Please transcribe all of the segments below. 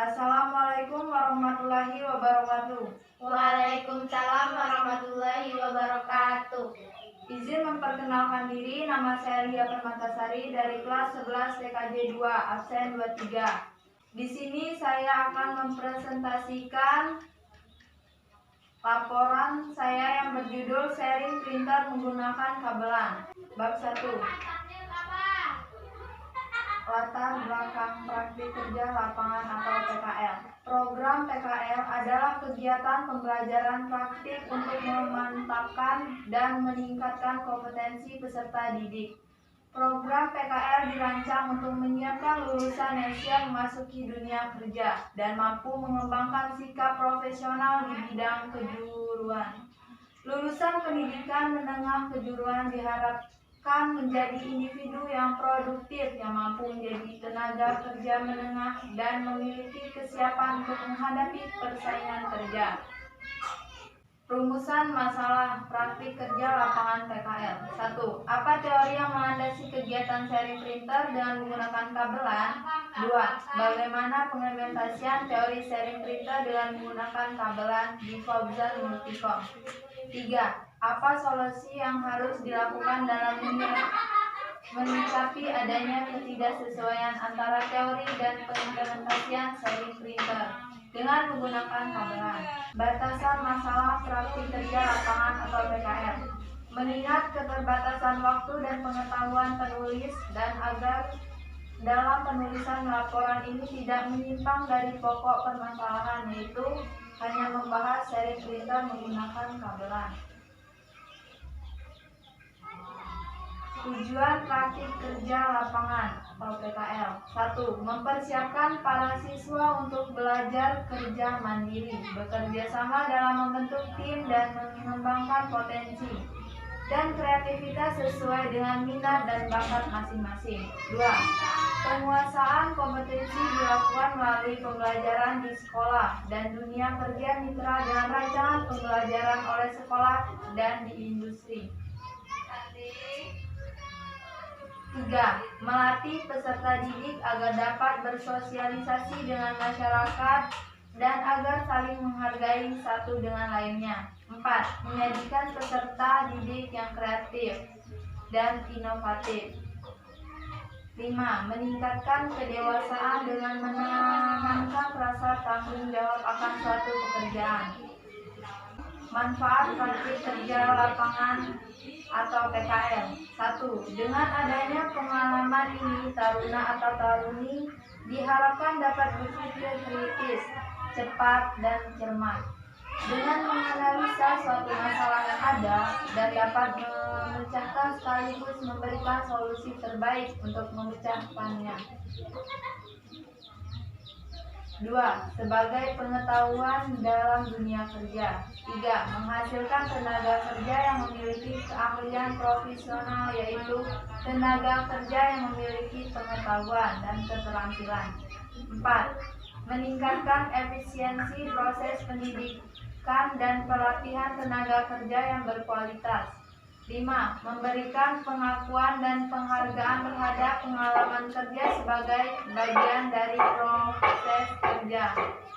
Assalamualaikum warahmatullahi wabarakatuh. Waalaikumsalam warahmatullahi wabarakatuh. Izin memperkenalkan diri, nama saya Lia Permatasari dari kelas 11 TKJ 2, absen 23. Di sini saya akan mempresentasikan laporan saya yang berjudul sharing printer menggunakan kabelan. Bab 1. Latar belakang praktik kerja lapangan atau PKL. Program PKL adalah kegiatan pembelajaran praktik untuk memantapkan dan meningkatkan kompetensi peserta didik. Program PKL dirancang untuk menyiapkan lulusan yang siap memasuki dunia kerja dan mampu mengembangkan sikap profesional di bidang kejuruan. Lulusan pendidikan menengah kejuruan diharapkan menjadi individu yang produktif, yang mampu menjadi tenaga kerja menengah dan memiliki kesiapan untuk menghadapi persaingan kerja. Rumusan masalah praktik kerja lapangan PKL. 1. Apa teori yang melandasi kegiatan sharing printer dengan menggunakan kabelan? 2. Bagaimana pengimplementasian teori sharing printer dengan menggunakan kabelan di Fauzan Multicom? 3. Apa solusi yang harus dilakukan dalam menyikapi adanya ketidaksesuaian antara teori dan pengimplementasian sharing printer dengan menggunakan kabelan? Batasan masalah praktik kerja lapangan atau PKL. Mengingat keterbatasan waktu dan pengetahuan penulis dan agar dalam penulisan laporan ini tidak menyimpang dari pokok permasalahan, yaitu hanya membahas sharing printer menggunakan kabelan. Tujuan praktik kerja lapangan atau PKL. 1. Mempersiapkan para siswa untuk belajar kerja mandiri, bekerja sama dalam membentuk tim dan mengembangkan potensi dan kreativitas sesuai dengan minat dan bakat masing-masing. 2. Penguasaan kompetensi dilakukan melalui pembelajaran di sekolah dan dunia kerja mitra dengan rancangan pembelajaran oleh sekolah dan di industri. 3. Melatih peserta didik agar dapat bersosialisasi dengan masyarakat dan agar saling menghargai satu dengan lainnya. 4. Menjadikan peserta didik yang kreatif dan inovatif. 5. Meningkatkan kedewasaan dengan menanamkan rasa tanggung jawab akan suatu pekerjaan. Manfaat praktik kerja lapangan atau PKL. 1. Dengan adanya pengalaman ini, taruna atau taruni diharapkan dapat berpikir kritis, cepat, dan cermat dengan menganalisa suatu masalah yang ada dan dapat memecahkan sekaligus memberikan solusi terbaik untuk memecahkannya. 2. Sebagai pengetahuan dalam dunia kerja. 3. Menghasilkan tenaga kerja yang memiliki keahlian profesional, yaitu tenaga kerja yang memiliki pengetahuan dan keterampilan. 4. Meningkatkan efisiensi proses pendidikan dan pelatihan tenaga kerja yang berkualitas. 5. Memberikan pengakuan dan penghargaan terhadap pengalaman kerja sebagai bagian dari proses kerja.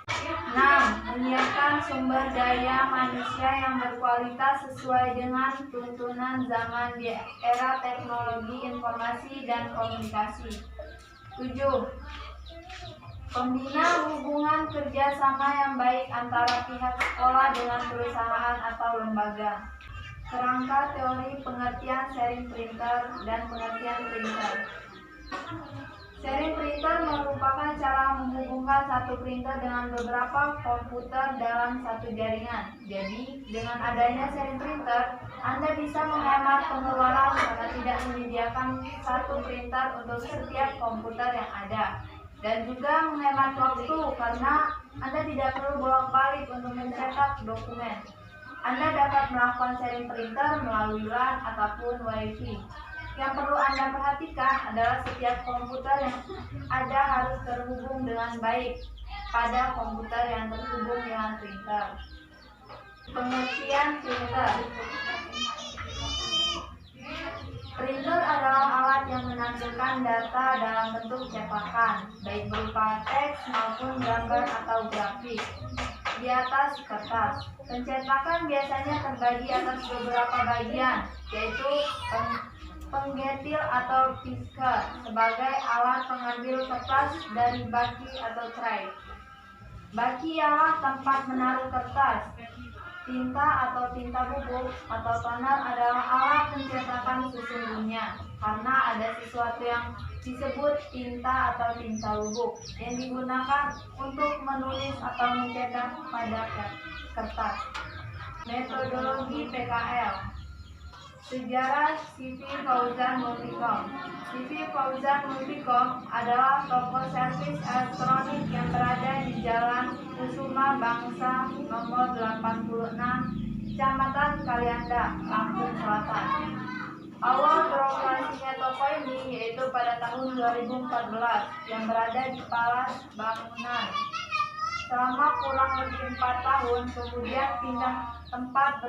6. Menyiapkan sumber daya manusia yang berkualitas sesuai dengan tuntunan zaman di era teknologi informasi dan komunikasi. 7. Pembina hubungan kerjasama yang baik antara pihak sekolah dengan perusahaan atau lembaga. Kerangka teori pengertian sharing printer dan pengertian printer. Sharing printer merupakan cara menghubungkan satu printer dengan beberapa komputer dalam satu jaringan. Jadi, dengan adanya sharing printer, Anda bisa menghemat pengeluaran karena tidak menyediakan satu printer untuk setiap komputer yang ada. Dan juga menghemat waktu karena Anda tidak perlu bolak-balik untuk mencetak dokumen. Anda dapat melakukan sharing printer melalui LAN ataupun Wi-Fi. Yang perlu Anda perhatikan adalah setiap komputer yang ada harus terhubung dengan baik pada komputer yang terhubung dengan printer. Pengertian printer. Printer adalah alat yang menampilkan data dalam bentuk cetakan, baik berupa teks maupun gambar atau grafik di atas kertas. Pencetakan biasanya terbagi atas beberapa bagian, yaitu penggetil atau pisker sebagai alat pengambil kertas dari baki atau tray. Baki ialah tempat menaruh kertas. Tinta atau tinta bubuk atau toner adalah alat pencetakan sesungguhnya, karena ada sesuatu yang disebut tinta atau tinta bubuk yang digunakan untuk menulis atau mencetak pada kertas. Metodologi PKL. Sejarah CV Fauzan Multicom. CV Fauzan Multicom adalah toko servis elektronik yang berada di Jalan Kusuma Bangsa nomor 86, Kecamatan Kalianda, Lampung Selatan. Awal beroperasinya toko ini yaitu pada tahun 2014 yang berada di Palas Bangunan. Selama kurang lebih 4 tahun, kemudian pindah tempat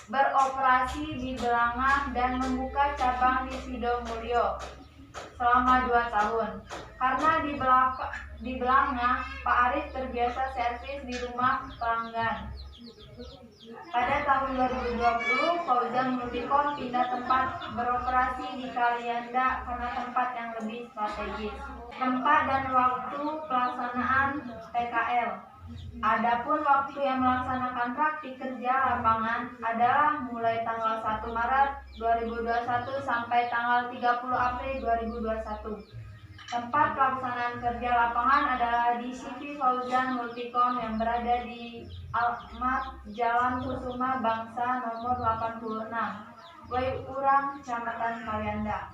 beroperasi di Belanga dan membuka cabang di Sidomulyo selama 2 tahun. Karena di Belanga, Pak Arif terbiasa servis di rumah pelanggan. Pada tahun 2020, Fauzan Multicom pindah tempat beroperasi di Kalianda karena tempat yang lebih strategis. Tempat dan waktu pelaksanaan PKL. Adapun waktu yang melaksanakan praktik kerja lapangan adalah mulai tanggal 1 Maret 2021 sampai tanggal 30 April 2021. Tempat pelaksanaan kerja lapangan adalah di CV Fauzan Multicom yang berada di alamat Jalan Kusuma Bangsa nomor 86, Waiurang, Kecamatan Kalianda.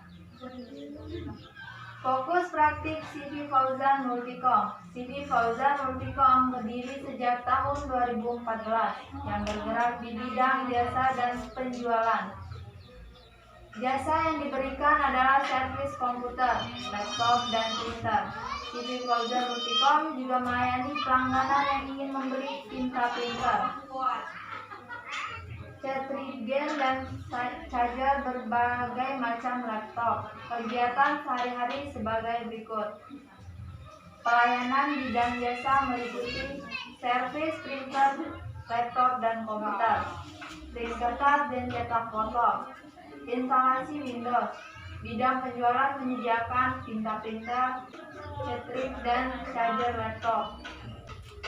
Fokus praktik CV Fauzan Multicom. CV Fauzan Multicom berdiri sejak tahun 2014 yang bergerak di bidang jasa dan penjualan. Jasa yang diberikan adalah servis komputer, laptop, dan printer. CV Fauzan Multicom juga melayani pelanggan yang ingin membeli tinta printer, Cetrigen, dan charger berbagai macam laptop. Kegiatan sehari-hari sebagai berikut. Pelayanan bidang jasa meliputi servis printer, laptop, dan komputer, print kertas dan cetak foto, instalasi Windows. Bidang penjualan menyediakan tinta printer, cetrik, dan charger laptop.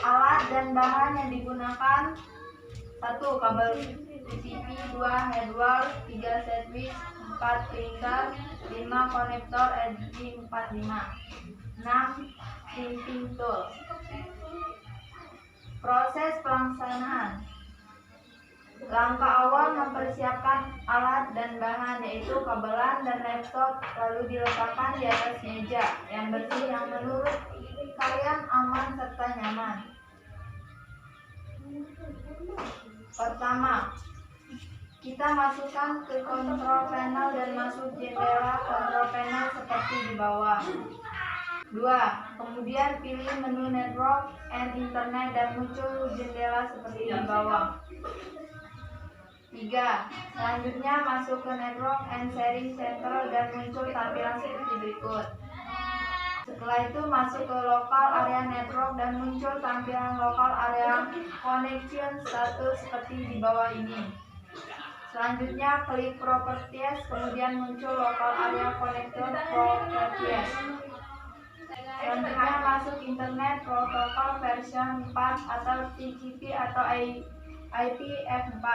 Alat dan bahan yang digunakan: 1. Kabel PCB, 2. headwall, 3. sandwich, 4. printer, 5. konektor RJ45, 6. printing tool. Proses pelaksanaan. Langkah awal mempersiapkan alat dan bahan, yaitu kabelan dan laptop, lalu diletakkan di atas meja yang bersih yang menurut kalian aman serta nyaman. Pertama, kita masukkan ke kontrol panel dan masuk jendela kontrol panel seperti di bawah. 2. Kemudian pilih menu network and internet dan muncul jendela seperti di bawah. 3. Selanjutnya masuk ke network and sharing center dan muncul tampilan seperti berikut. Setelah itu masuk ke local area network dan muncul tampilan local area connection status seperti di bawah ini. Selanjutnya klik properties, kemudian muncul local area connector properties. Selanjutnya masuk internet protokol version 4 atau TCP atau IPv4.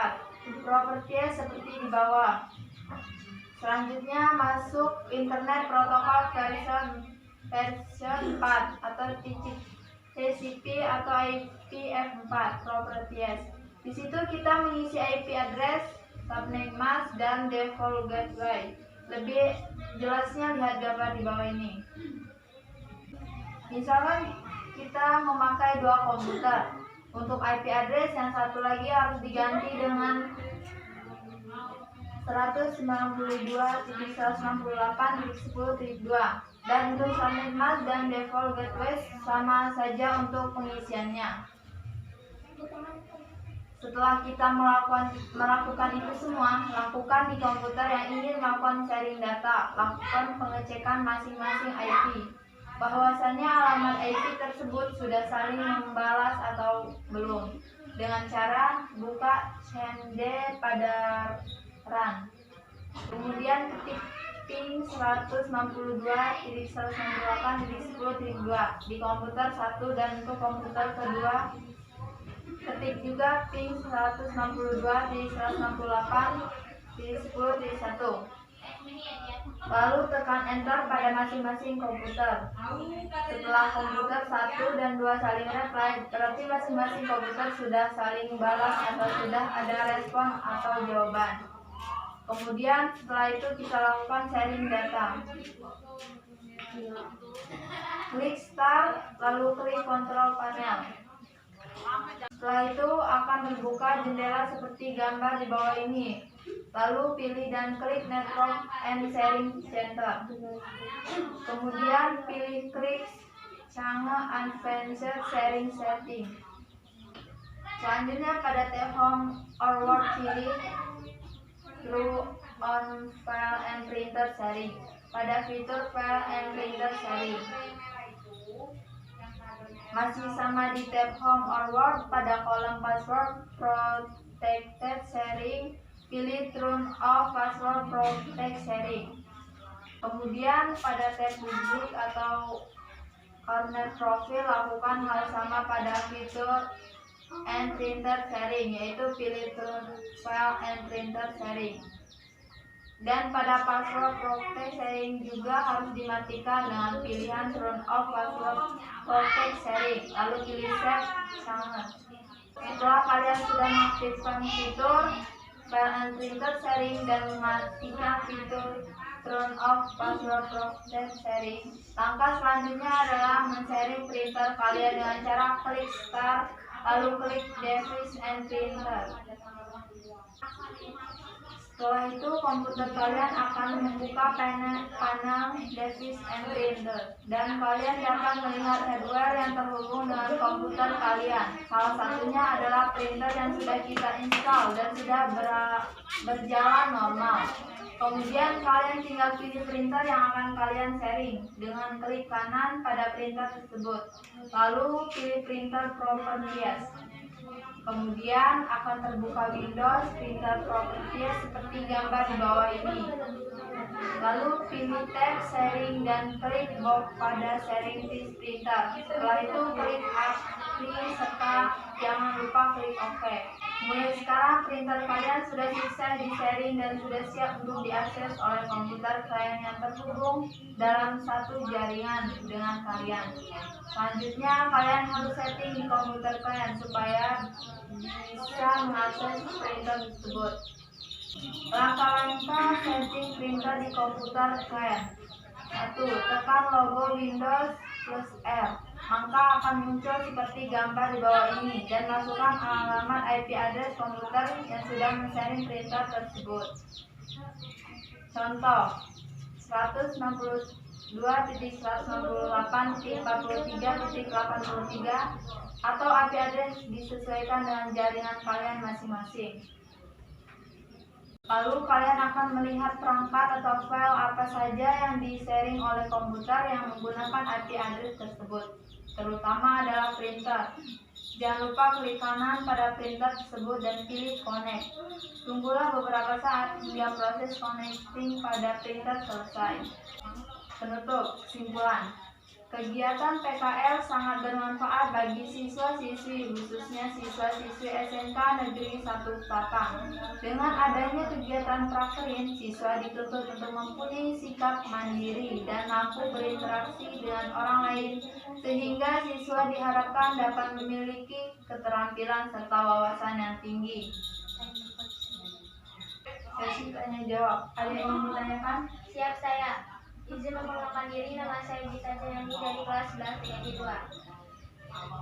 Properties seperti di bawah. Selanjutnya masuk internet protokol version 4 atau TCP atau IPv4 properties. Di situ kita mengisi IP address, subnet mask, dan default gateway. Lebih jelasnya lihat gambar di bawah ini. Misalkan kita memakai 2 komputer. Untuk IP address yang satu lagi harus diganti dengan 192.168.10.2, dan untuk subnet mask dan default gateway sama saja untuk pengisiannya. Setelah kita melakukan itu semua, lakukan di komputer yang ingin melakukan sharing data, lakukan pengecekan masing-masing IP, bahwasannya alamat IP tersebut sudah saling membalas atau belum, dengan cara buka cmd pada run. Kemudian ketik ping 192.168.10.2 di komputer 1 dan untuk komputer kedua ketik juga ping 162.168.10.1. Lalu tekan enter pada masing-masing komputer. Setelah komputer 1 dan 2 saling reply, berarti masing-masing komputer sudah saling balas atau sudah ada respon atau jawaban. Kemudian setelah itu kita lakukan sharing data. Klik start, lalu klik control panel. Setelah itu akan terbuka jendela seperti gambar di bawah ini. Lalu pilih dan klik Network and Sharing Center. Kemudian pilih klik Channel Advanced Sharing Setting. Selanjutnya pada tab Home or Word pilih Through on File and Printer Sharing. Pada fitur File and Printer Sharing. Masih sama di tab Home or Word, pada kolom Password Protected Sharing, pilih Turn off Password Protect Sharing. Kemudian pada tab Public atau Corner Profile, lakukan hal sama pada fitur and Printer Sharing, yaitu pilih Turn File and Printer Sharing. Dan pada password protect sharing juga harus dimatikan dengan pilihan turn off password protect sharing, lalu pilih save channel. Setelah kalian sudah mengaktifkan fitur file and printer sharing dan mematikan fitur turn off password protect sharing, langkah selanjutnya adalah men-sharing printer kalian dengan cara klik start, lalu klik device and printer. Setelah itu komputer kalian akan membuka panel device and printer, dan kalian dapat melihat hardware yang terhubung dengan komputer kalian. Salah satunya adalah printer yang sudah kita install dan sudah berjalan normal. Kemudian kalian tinggal pilih printer yang akan kalian sharing dengan klik kanan pada printer tersebut, lalu pilih printer properties. Kemudian akan terbuka Windows Printer Properties seperti gambar di bawah ini. Lalu pilih tab Sharing dan klik box pada Sharing this Printer. Setelah itu klik Apply serta jangan lupa klik OK. Mulai sekarang printer kalian sudah selesai di-sharing dan sudah siap untuk diakses oleh komputer kalian yang terhubung dalam satu jaringan dengan kalian. Selanjutnya kalian harus setting di komputer kalian supaya bisa mengakses printer tersebut. Langkah-langkah setting printer di komputer kalian. 1. Tekan logo Windows plus R. Maka akan muncul seperti gambar di bawah ini dan masukkan alamat IP address komputer yang sudah men-sharing printer tersebut. Contoh 192.168.43.83 atau IP address disesuaikan dengan jaringan kalian masing-masing. Lalu kalian akan melihat perangkat atau file apa saja yang di-sharing oleh komputer yang menggunakan IP address tersebut, terutama adalah printer. Jangan lupa klik kanan pada printer tersebut dan pilih connect. Tunggulah beberapa saat hingga proses connecting pada printer selesai. Penutup, kesimpulan. Kegiatan PKL sangat bermanfaat bagi siswa-siswi, khususnya siswa-siswi SMK Negeri 1 Tapang. Dengan adanya kegiatan prakerin, siswa dituntut untuk mempunyai sikap mandiri dan mampu berinteraksi dengan orang lain, sehingga siswa diharapkan dapat memiliki keterampilan serta wawasan yang tinggi. Sesi tanya jawab. Ada yang ingin ditanyakan? Siap saya. Izin memperkenalkan diri, nama saya Gita Jayani dari kelas 11 TKJ 2.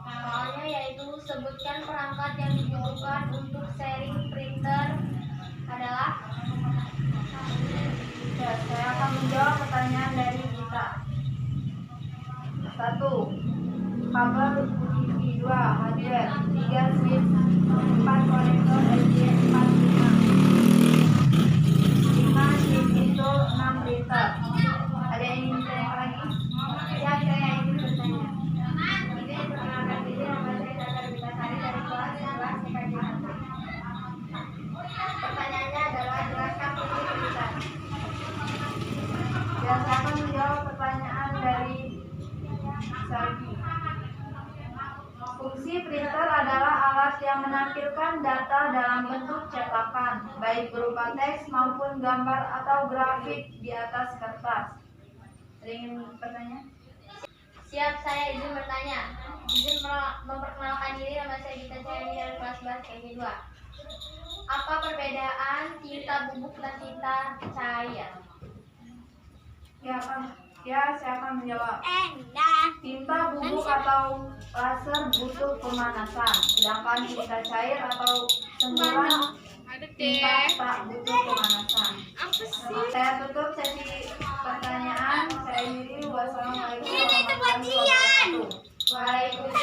Soalnya yaitu sebutkan perangkat yang dibutuhkan untuk sharing printer adalah. Ya, saya akan menjawab pertanyaan dari Gita. 1. Kabel UTV. 2. 2. Hardware. 3. Switch. 4. Konektor SJ45. 5. Switch itu 6 liter. Ada yang ingin ditanyakan lagi? Ya, saya ingin bertanya. Izin perkenalkan diri, nama saya Tata Bitasari dari kelas 11 TKJ 1. Pertanyaannya adalah jelaskan fungsi printer. Dan saya akan menjawab pertanyaan dari Sargi. Fungsi printer adalah alat yang menampilkan data dalam bentuk cetakan, baik berupa teks maupun gambar atau grafik di atas kertas. Ada yang ingin bertanya? Siap, saya izin bertanya. Izin memperkenalkan diri, nama saya Gita Cayani dari kelas 11 TKJ 2. Apa perbedaan tinta bubuk dan tinta cair? Saya akan menjawab. Tinta bubuk atau laser butuh pemanasan, sedangkan tinta cair atau semburan tinta tak butuh pemanasan. Saya tutup sesi pertanyaan. Saya akhiri. Wassalamualaikum warahmatullahi wabarakatuh. Waalaikumsalam.